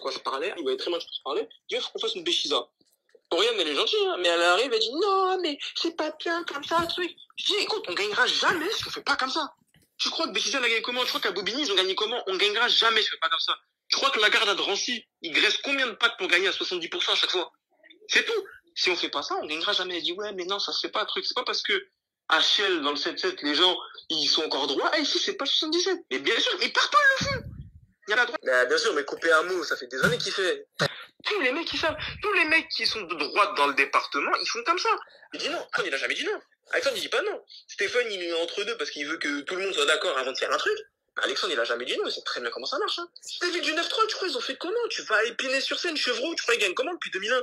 quoi, je parlais, il voyait très mal que je parlais, il dit, faut qu'on fasse une béchisa. Oriane, elle est gentille, hein, mais elle arrive, elle dit, non, mais c'est pas bien comme ça, un truc. Je dis, écoute, on gagnera jamais si on fait pas comme ça. Tu crois que Béchisa, elle a gagné comment? Tu crois qu'à Bobigny, ils ont gagné comment? On gagnera jamais si on fait pas comme ça. Tu crois que la garde à Drancy, ils graissent combien de packs pour gagner à 70% à chaque fois? C'est tout. Si on fait pas ça, on gagnera jamais. Elle dit, ouais, mais non, ça se fait pas, un truc. C'est pas parce que à Shell, dans le 7-7, les gens, ils sont encore droits. Et ici, c'est pas 77. Mais bien sûr, mais partout, ils le font. Il y a la droite. Mais bien sûr, mais couper un mot, ça fait des années qu'il fait. Tous les mecs qui savent, tous les mecs qui sont de droite dans le département, ils font comme ça. Il dit non. Il a jamais dit non. Alexandre, il dit pas non. Stéphane, il est entre deux parce qu'il veut que tout le monde soit d'accord avant de faire un truc. Alexandre, il a jamais dit non. Il sait très bien comment ça marche, hein. David du 9-3, tu crois, ils ont fait comment? Tu vas à Épinay-sur-Seine, Chevreau, tu crois, ils gagnent comment depuis 2001?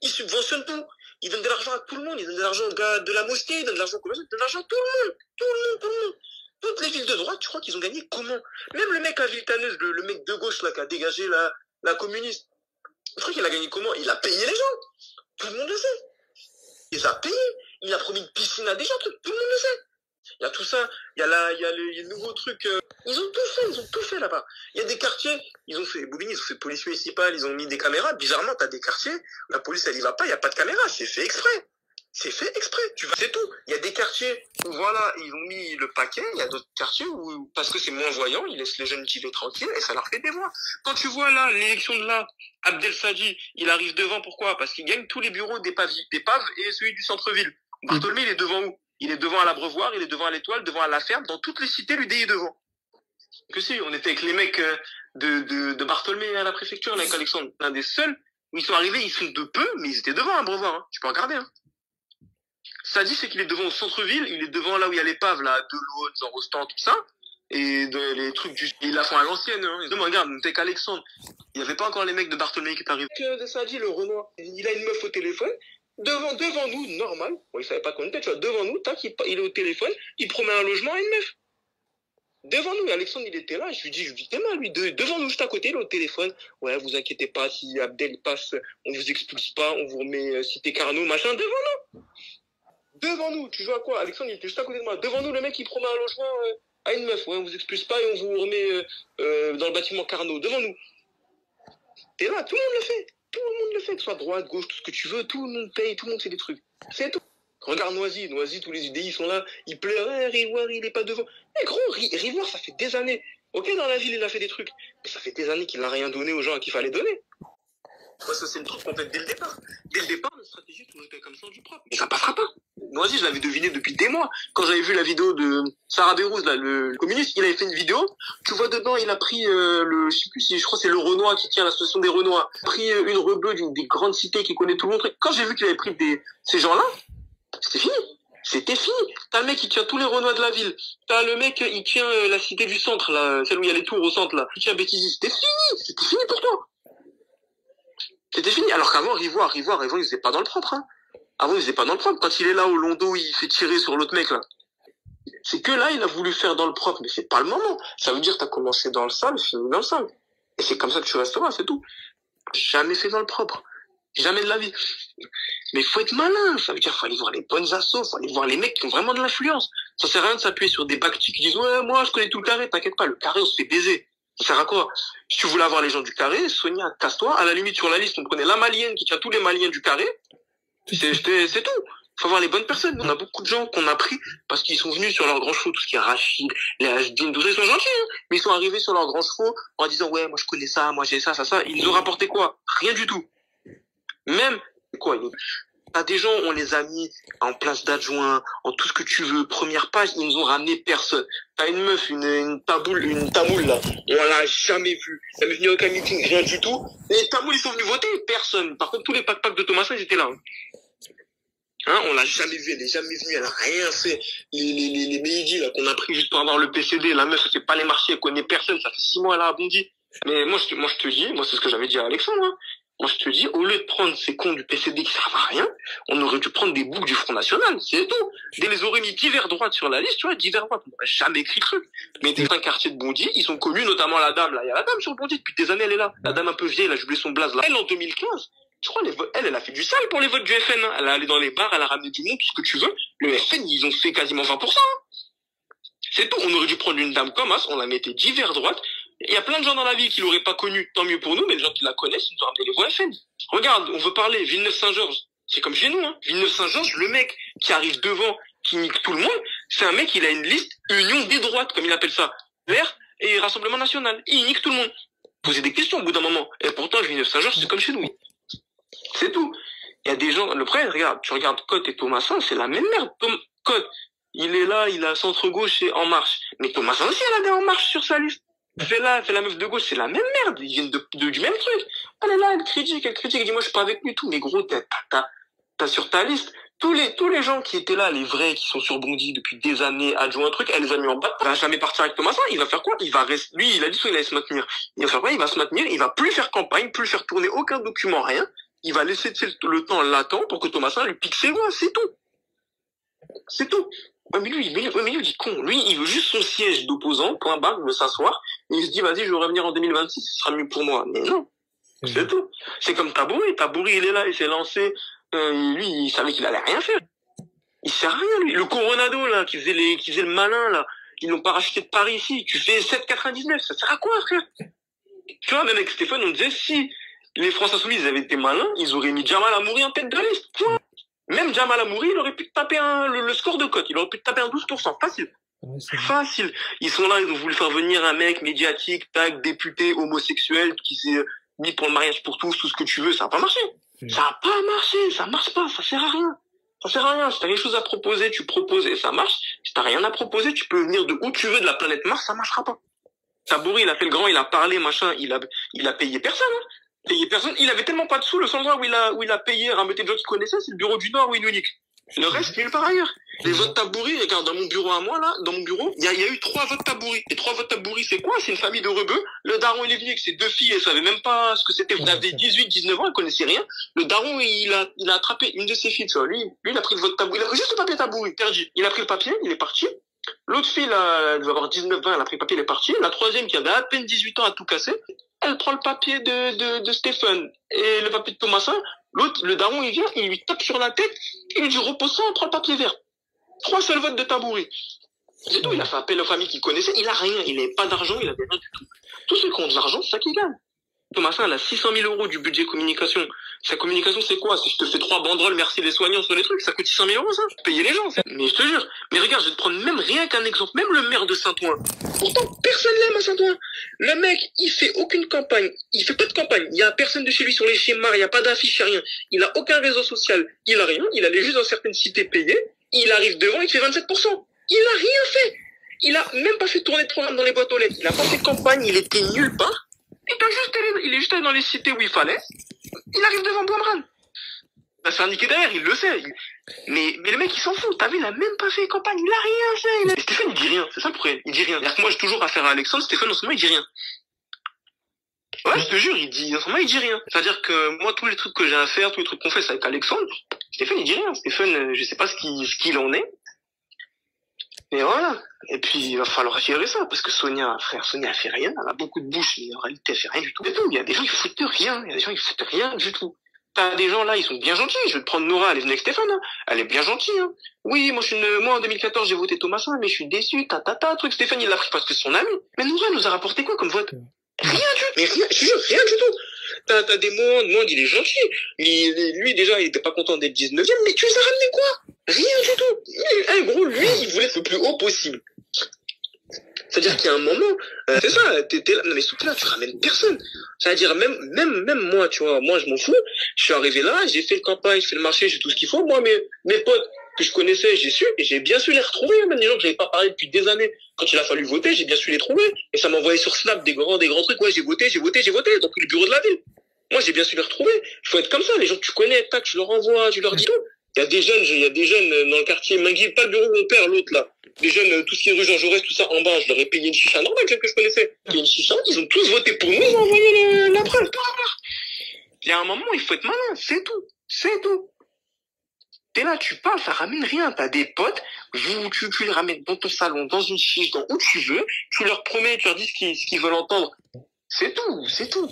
Ils subventionnent tout. Ils donnent de l'argent à tout le monde. Ils donnent de l'argent aux gars de la mosquée, ils donnent de l'argent aux commerçants, ils donnent de l'argent à tout le monde. Tout le monde, tout le monde. Toutes les villes de droite, tu crois qu'ils ont gagné comment? Même le mec à Villetaneuse, le mec de gauche, là, qui a dégagé la communiste. Je crois qu'il a gagné comment? Il a payé les gens. Tout le monde le sait. Il les a payés. Il a promis une piscine à des gens. Tout le monde le sait. Il y a tout ça. Il y a le nouveau truc. Ils ont tout fait là-bas. Il y a des quartiers. Ils ont fait Bobigny, ils ont fait police municipale. Ils ont mis des caméras. Bizarrement, t'as des quartiers où la police, elle y va pas. Il y a pas de caméra. C'est fait exprès. C'est fait exprès. C'est tout. Il y a des quartiers où voilà, ils ont mis le paquet. Il y a d'autres quartiers où, parce que c'est moins voyant, ils laissent les jeunes giver tranquilles et ça leur fait des voix. Quand tu vois là, l'élection de là, Abdel Sadi, il arrive devant, pourquoi? Parce qu'il gagne tous les bureaux d'épave et celui du centre-ville. Bartholomé, il est devant où? Il est devant à l'Abreuvoir, il est devant à l'Étoile, devant à la Ferme, dans toutes les cités, l'UDI est devant. Que si, on était avec les mecs de Bartholomé à la préfecture, là, avec Alexandre. L'un des seuls où ils sont arrivés, ils sont de peu, mais ils étaient devant à l'Abreuvoir, hein. Tu peux regarder, hein. Sadi, c'est qu'il est devant au centre-ville, il est devant là où il y a l'épave, là, de l'eau, Jean Rostand, tout ça. Et les trucs ils la font à l'ancienne, hein. Ils disent, regarde, on était qu'Alexandre. Il n'y avait pas encore les mecs de Bartholomé qui est arrivé. De Sadi, le Renoir, il a une meuf au téléphone. Devant nous, normal. Bon, il savait pas qu'on était, tu vois, devant nous, tac, il est au téléphone, il promet un logement à une meuf. Devant nous, Alexandre, il était là, je lui dis, je vis mal, lui, devant nous, juste à côté, il est au téléphone. Ouais, vous inquiétez pas, si Abdel passe, on vous expulse pas, on vous remet Cité Carnot, machin, devant nous. Devant nous, tu vois quoi? Alexandre, il était juste à côté de moi. Devant nous, le mec, il promet un logement à une meuf. Ouais, on vous expulse pas et on vous remet dans le bâtiment Carnot. Devant nous. T'es là, tout le monde le fait. Tout le monde le fait. Que ce soit droite, gauche, tout ce que tu veux. Tout le monde paye, tout le monde fait des trucs. C'est tout. Regarde Noisy, tous les UDI sont là. Ils pleurent, Rivoire, il est pas devant. Mais gros, Rivoire, ça fait des années. Ok, dans la ville, il a fait des trucs. Mais ça fait des années qu'il n'a rien donné aux gens à qui il fallait donner. Parce que c'est le truc qu'on fait dès le départ. Dès le départ, notre stratégie, toujours été comme ça, du propre. Mais ça passera pas. Moi aussi, je l'avais deviné depuis des mois. Quand j'avais vu la vidéo de Sarah Bérouz, là, le communiste, il avait fait une vidéo. Tu vois dedans, il a pris je sais plus si, je crois que c'est le Renoir qui tient l'association des Renois. Il a pris une rebeu d'une des grandes cités qui connaît tout le monde. Quand j'ai vu qu'il avait pris ces gens-là, c'était fini. C'était fini. T'as le mec qui tient tous les Renois de la ville. T'as le mec, il tient la cité du centre, là, celle où il y a les tours au centre, là. Il tient Béthisy. C'était fini. C'était fini pour toi. C'était fini. Alors qu'avant, Rivoire, il faisait pas dans le propre, hein. Avant, il faisait pas dans le propre. Quand il est là au Londo, il fait tirer sur l'autre mec, là. C'est que là, il a voulu faire dans le propre, mais c'est pas le moment. Ça veut dire que t'as commencé dans le sale, fini dans le sale. Et c'est comme ça que tu resteras, c'est tout. Jamais fait dans le propre. Jamais de la vie. Mais faut être malin. Ça veut dire, faut aller voir les bonnes assos, faut aller voir les mecs qui ont vraiment de l'influence. Ça sert à rien de s'appuyer sur des bactis qui disent, ouais, moi, je connais tout le carré, t'inquiète pas, le carré, on se fait baiser. Ça sert à quoi? Si tu voulais avoir les gens du carré, Sonia, casse-toi. À la limite, sur la liste, on prenait la malienne qui tient tous les maliens du carré. C'est tout. Faut avoir les bonnes personnes. On a beaucoup de gens qu'on a pris parce qu'ils sont venus sur leurs grands chevaux, tout ce qui est Rachid, les Asdin, tout ça, ils sont gentils, hein. Mais ils sont arrivés sur leurs grands chevaux en disant, ouais, moi, je connais ça, moi, j'ai ça. Ils nous ont rapporté quoi? Rien du tout. Même, quoi, t'as des gens, on les a mis en place d'adjoint, en tout ce que tu veux. Première page, ils nous ont ramené personne. T'as une meuf, une tamoule, là. On l'a jamais vue. Elle est venue à aucun meeting, rien du tout. Les tamoules, ils sont venus voter, personne. Par contre, tous les pack de Thomasin, ils étaient là. Hein, on l'a jamais vue, elle est jamais venue, elle a rien fait. Les Meidi, là, qu'on a pris juste pour avoir le PCD, la meuf, elle fait pas les marchés, elle connaît personne, ça fait 6 mois, elle a abondi. Mais moi, je te dis, moi, c'est ce que j'avais dit à Alexandre, hein. Moi, je te dis, au lieu de prendre ces cons du PCD qui servent à rien, on aurait dû prendre des boucs du Front National, c'est tout. Dès les aurait mis divers droites sur la liste, tu vois, divers droites. On n'aurait jamais écrit le truc. Mais des quartiers de Bondy, ils sont connus, notamment la dame, là. Il y a la dame sur Bondy, depuis des années, elle est là. La dame un peu vieille, elle a jublé son blaze, là. Elle, en 2015, je crois, elle a fait du sale pour les votes du FN, hein. Elle est allée dans les bars, elle a ramené du monde, tout ce que tu veux. Le FN, ils ont fait quasiment 20%, hein. C'est tout. On aurait dû prendre une dame comme ça, on la mettait divers droite. Il y a plein de gens dans la ville qui l'auraient pas connu, tant mieux pour nous, mais les gens qui la connaissent, ils nous ont ramené les voix FM. Regarde, on veut parler, Villeneuve-Saint-Georges. C'est comme chez nous, hein. Villeneuve-Saint-Georges, le mec qui arrive devant, qui nique tout le monde, c'est un mec, il a une liste Union des droites, comme il appelle ça. Vert et Rassemblement National. Il nique tout le monde. Poser des questions au bout d'un moment. Et pourtant, Villeneuve-Saint-Georges, c'est comme chez nous. C'est tout. Il y a des gens, le prêtre, regarde, tu regardes Cotte et Thomasin, c'est la même merde. Cotte, il est là, il a centre-gauche et En Marche. Mais Thomasin aussi, elle a des En Marche sur sa liste. Fait la meuf de gauche, c'est la même merde. Ils viennent du même truc. Elle est là, elle critique, elle dit, moi, je suis pas avec lui, tout. Mais gros, t'as sur ta liste, tous les gens qui étaient là, les vrais, qui sont sur Bondy depuis des années, adjoints un truc, elle les a mis en bas. Il va jamais partir avec Thomasin. Il va faire quoi? Il va rester, lui, il a dit qu'il allait se maintenir. Il va faire quoi? Il va se maintenir. Il va plus faire campagne, plus faire tourner aucun document, rien. Il va laisser le temps latent pour que Thomasin lui pique ses voix. C'est tout. C'est tout. Ouais, mais lui, il dit con. Lui, il veut juste son siège d'opposant, point barre, il veut s'asseoir. Et il se dit, vas-y, je vais revenir en 2026, ce sera mieux pour moi. Mais non. C'est tout. C'est comme Tabouri. Tabouri, il est là, il s'est lancé. Lui, il savait qu'il allait rien faire. Il sert à rien, lui. Le Coronado, là, qui faisait le malin, là. Ils l'ont pas racheté de Paris ici. Tu fais 7,99. Ça sert à quoi, frère? Tu vois, même avec Stéphane, on disait, si les Français Insoumis, ils avaient été malins, ils auraient mis Jamal Amouri en tête de liste. Point. Même Jamal Amouri, il aurait pu taper le score de Cotte. Il aurait pu taper un 12%. Facile. Ouais, facile. Ils sont là, ils ont voulu faire venir un mec médiatique, tac, député, homosexuel, qui s'est mis pour le mariage pour tous, tout ce que tu veux. Ça a pas marché. Ça a pas marché. Ça marche pas. Ça sert à rien. Ça sert à rien. Si t'as quelque chose à proposer, tu proposes et ça marche. Si t'as rien à proposer, tu peux venir de où tu veux de la planète Mars, ça marchera pas. Tabouri, il a fait le grand, il a parlé, machin, il a payé personne, hein. Payé personne. Il avait tellement pas de sous, le seul endroit où il a payé, rameuté de gens qu'il connaissait, c'est le bureau du Nord où il nous nique. Le reste, nulle part ailleurs. Les votes Tabouri, regarde, dans mon bureau à moi, là, dans mon bureau, il y a eu 3 votes Tabouri. Et 3 votes Tabouri, c'est quoi? C'est une famille de rebeux. Le daron, il est venu avec ses 2 filles, elle savait même pas ce que c'était. Il avait 18, 19 ans, elle connaissait rien. Le daron, il a attrapé une de ses filles, tu vois. Lui, il a pris le vote Tabouri. Il a pris juste le papier Tabouri, perdu. Il a pris le papier, il est parti. L'autre fille, là, elle devait avoir 19-20, elle a pris le papier, elle est partie. La troisième, qui avait à peine 18 ans, a tout cassé. Elle prend le papier de Stéphane et le papier de Thomasin. L'autre, le daron, il vient, il lui tape sur la tête, il lui dit repose ça, prends le papier vert. 3 seuls votes de Tabouri. C'est tout, il a fait appel aux familles qu'il connaissait, il a rien, il n'avait pas d'argent, il avait rien du tout. Tous ceux qui ont de l'argent, c'est ça qui gagne. Thomasin, elle a 600 000 € du budget communication. Sa communication, c'est quoi? Si je te fais 3 banderoles, merci les soignants sur les trucs, ça coûte 600 000 €, ça. Payer les gens, ça. Mais je te jure. Mais regarde, je vais te prendre même rien qu'un exemple. Même le maire de Saint-Ouen. Pourtant, personne l'aime à Saint-Ouen. Le mec, il fait aucune campagne. Il fait pas de campagne. Il y a personne de chez lui sur les schémas. Il y a pas d'affiche, rien. Il a aucun réseau social. Il a rien. Il allait juste dans certaines cités payées. Il arrive devant, il fait 27%. Il a rien fait. Il a même pas fait tourner de programme dans les boîtes aux lettres. Il a pas fait de campagne. Il était nulle part. Il est juste allé dans les cités où il fallait. Il arrive devant Boimran. Bah, c'est indiqué derrière, il le sait. Mais le mec, il s'en fout. T'as vu, il a même pas fait campagne. Il a rien fait. Et Stéphane, il dit rien. C'est ça le problème. Il dit rien. C'est-à-dire que moi, j'ai toujours affaire à Alexandre. Stéphane, en ce moment, il dit rien. Ouais, je te jure, en ce moment, il dit rien. C'est-à-dire que moi, tous les trucs que j'ai à faire, tous les trucs qu'on fait, c'est avec Alexandre. Stéphane, il dit rien. Stéphane, je sais pas ce qu'il en est. Et voilà. Et puis, il va falloir gérer ça, parce que Sonia, frère, Sonia, elle fait rien, elle a beaucoup de bouche, mais en réalité, elle fait rien du tout. Il y a des gens, ils foutent rien. Il y a des gens, ils foutent rien du tout. T'as des gens là, ils sont bien gentils. Je vais te prendre Nora, elle est venue avec Stéphane, hein. Elle est bien gentille, hein. Oui, moi, en 2014, j'ai voté Thomasin, mais je suis déçu, truc. Stéphane, il l'a pris parce que c'est son ami. Mais Nora, elle nous a rapporté quoi comme vote? Rien du tout. Mais rien, je te jure, rien du tout. T'as des Monde, il est gentil. Lui, déjà, il était pas content d'être 19e, mais tu les as ramenés quoi? Rien du tout. En gros, lui, il voulait être le plus haut possible. C'est-à-dire qu'il y a un moment, c'est ça, t'es là, non mais surtout là, tu ramènes personne. C'est-à-dire même moi, tu vois, moi je m'en fous. Je suis arrivé là, j'ai fait le campagne, j'ai fait le marché, j'ai tout ce qu'il faut. Moi, mes potes que je connaissais, j'ai su, et j'ai bien su les retrouver. Même des gens que j'avais pas parlé depuis des années. Quand il a fallu voter, j'ai bien su les trouver. Et ça m'envoyait sur Snap des grands trucs. Ouais, j'ai voté dans tous les bureaux de la ville. Moi, j'ai bien su les retrouver. Il faut être comme ça. Les gens que tu connais, tac, tu leur envoies, tu leur dis tout. Il y a des jeunes dans le quartier Mingui, pas le bureau de mon père, l'autre là. Des jeunes, tout ce qui est rue Jean Jaurès, tout ça en bas, je leur ai payé une chicha normale, celle que je connaissais. Il y a une chicha, ils ont tous voté pour nous, ils ont envoyé la preuve. Il y a un moment, il faut être malin, c'est tout. C'est tout. T'es là, tu parles, ça ramène rien. T'as des potes, tu les ramènes dans ton salon, dans une chiche, dans où tu veux, tu leur promets, tu leur dis ce qu'ils veulent entendre. C'est tout.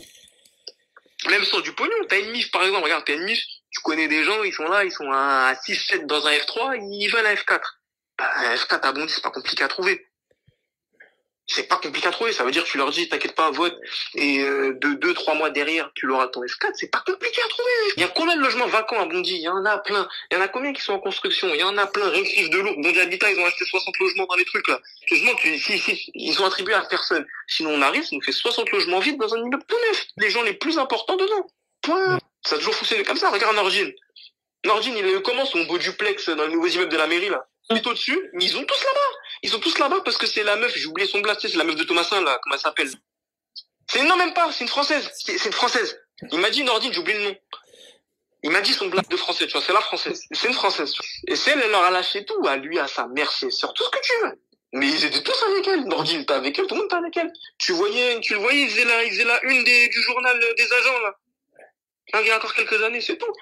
Même sans du pognon, t'as une mif, par exemple, regarde, t'as une mif, tu connais des gens, ils sont là, ils sont à 6-7 dans un F3, ils veulent un F4. Bah, un F4 à Bondy, c'est pas compliqué à trouver. C'est pas compliqué à trouver. Ça veut dire que tu leur dis, t'inquiète pas, vote. Et de 2, 3 mois derrière, tu l'auras ton F4. C'est pas compliqué à trouver. Il y a combien de logements vacants à Bondy? Il y en a plein. Il y en a combien qui sont en construction? Il y en a plein. Rien que Rive de Lourdes, Bondy Habitat, ils ont acheté 60 logements dans les trucs là. Logements, si, ils ont attribué à personne. Sinon on arrive, ça nous fait 60 logements vides dans un immeuble tout neuf. Les gens les plus importants dedans. Point. Ça a toujours fonctionné comme ça. Regarde Nordine. Nordine, il a eu comment son beau duplex dans les nouveaux immeubles de la mairie là? Tout au-dessus, mais ils sont tous là-bas. Ils sont tous là-bas parce que c'est la meuf, j'ai oublié son blast, c'est la meuf de Thomasin là, comment elle s'appelle? Non même pas, c'est une française. C'est une française. Il m'a dit Nordine, j'ai oublié le nom. Il m'a dit son blast de français, tu vois, c'est la française. C'est une française, tu vois. Et c'est elle leur a lâché tout, à lui, à sa mère, ses sœurs, tout ce que tu veux. Mais ils étaient tous avec elle. Nordine était avec elle, tout le monde était avec elle. Tu le voyais, il faisait la une du journal des agents là. Il y a encore quelques années, c'est tout.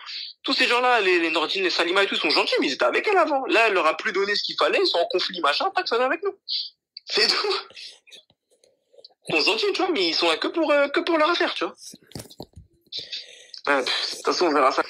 Tous ces gens-là, les Nordine, les Salima et tout, sont gentils, mais ils étaient avec elle avant. Là, elle leur a plus donné ce qu'il fallait, ils sont en conflit, machin, pas que ça vient avec nous. C'est tout. Ils sont gentils, tu vois, mais ils sont là que pour leur affaire, tu vois. Ouais, de toute façon, on verra ça.